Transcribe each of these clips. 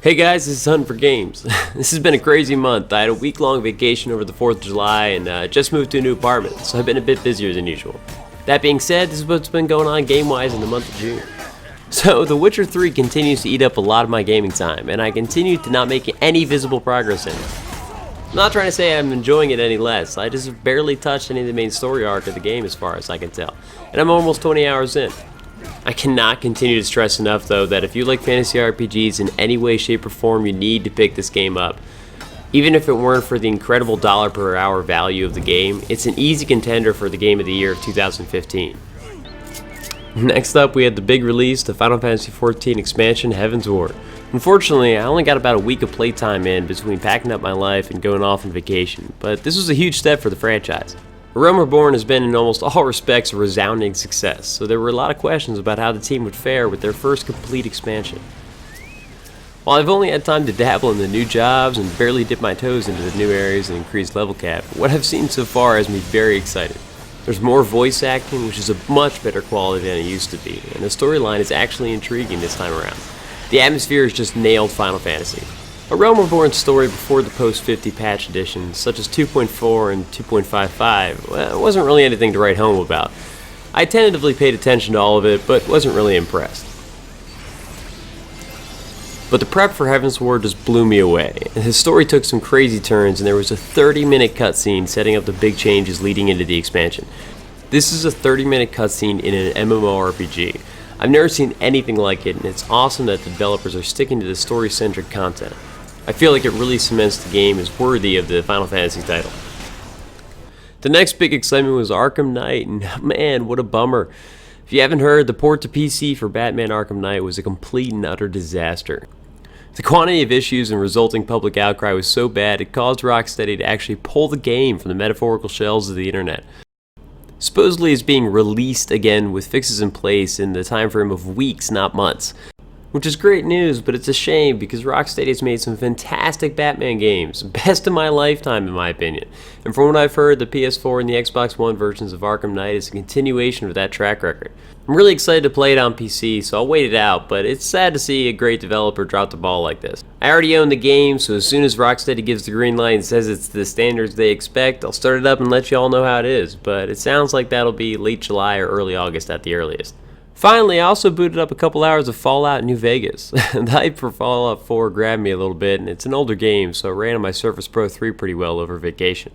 Hey guys, this is Huntin for Games. This has been a crazy month. I had a week-long vacation over the 4th of July and just moved to a new apartment, so I've been a bit busier than usual. That being said, this is what's been going on game-wise in the month of June. So, The Witcher 3 continues to eat up a lot of my gaming time, and I continue to not make any visible progress in it. I'm not trying to say I'm enjoying it any less, I just barely touched any of the main story arc of the game as far as I can tell, and I'm almost 20 hours in. I cannot continue to stress enough though that if you like fantasy RPGs in any way, shape, or form, you need to pick this game up. Even if it weren't for the incredible dollar per hour value of the game, it's an easy contender for the game of the year of 2015. Next up, we had the big release, the Final Fantasy XIV expansion, Heavensward. Unfortunately, I only got about a week of playtime in between packing up my life and going off on vacation, but this was a huge step for the franchise. Reborn has been in almost all respects a resounding success, so there were a lot of questions about how the team would fare with their first complete expansion. While I've only had time to dabble in the new jobs and barely dip my toes into the new areas and increased level cap, what I've seen so far has me very excited. There's more voice acting, which is of much better quality than it used to be, and the storyline is actually intriguing this time around. The atmosphere has just nailed Final Fantasy. A Realm Reborn story before the post-50 patch editions, such as 2.4 and 2.55, well, it wasn't really anything to write home about. I tentatively paid attention to all of it, but wasn't really impressed. But the prep for Heavensward just blew me away. His story took some crazy turns, and there was a 30-minute cutscene setting up the big changes leading into the expansion. This is a 30-minute cutscene in an MMORPG. I've never seen anything like it, and it's awesome that the developers are sticking to the story-centric content. I feel like it really cements the game as worthy of the Final Fantasy title. The next big excitement was Arkham Knight, and man, what a bummer. If you haven't heard, the port to PC for Batman Arkham Knight was a complete and utter disaster. The quantity of issues and resulting public outcry was so bad it caused Rocksteady to actually pull the game from the metaphorical shelves of the internet. Supposedly it's being released again with fixes in place in the time frame of weeks, not months. Which is great news, but it's a shame because Rocksteady has made some fantastic Batman games, best of my lifetime in my opinion. And from what I've heard, the PS4 and the Xbox One versions of Arkham Knight is a continuation of that track record. I'm really excited to play it on PC, so I'll wait it out, but it's sad to see a great developer drop the ball like this. I already own the game, so as soon as Rocksteady gives the green light and says it's the standards they expect, I'll start it up and let you all know how it is, but it sounds like that'll be late July or early August at the earliest. Finally, I also booted up a couple hours of Fallout New Vegas. The hype for Fallout 4 grabbed me a little bit, and it's an older game, so it ran on my Surface Pro 3 pretty well over vacation.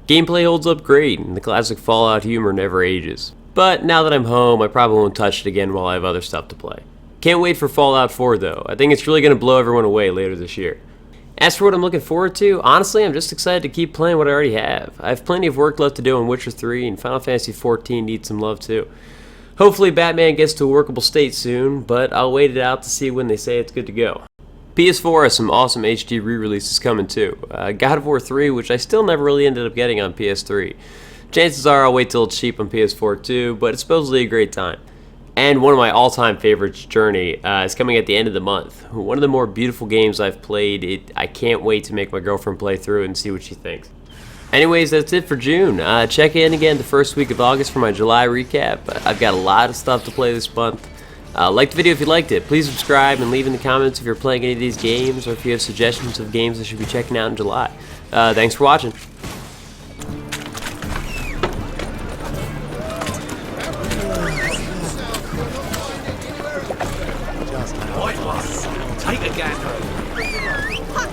Gameplay holds up great, and the classic Fallout humor never ages. But now that I'm home, I probably won't touch it again while I have other stuff to play. Can't wait for Fallout 4 though. I think it's really going to blow everyone away later this year. As for what I'm looking forward to, honestly, I'm just excited to keep playing what I already have. I have plenty of work left to do on Witcher 3, and Final Fantasy XIV needs some love too. Hopefully Batman gets to a workable state soon, but I'll wait it out to see when they say it's good to go. PS4 has some awesome HD re-releases coming too. God of War 3, which I still never really ended up getting on PS3. Chances are I'll wait till it's cheap on PS4 too, but it's supposedly a great time. And one of my all-time favorites, Journey, is coming at the end of the month. One of the more beautiful games I've played. I can't wait to make my girlfriend play through it and see what she thinks. Anyways, that's it for June. Check in again the first week of August for my July recap. I've got a lot of stuff to play this month. Like the video if you liked it. Please subscribe and leave in the comments if you're playing any of these games or if you have suggestions of games I should be checking out in July. Thanks for watching. Take a gander.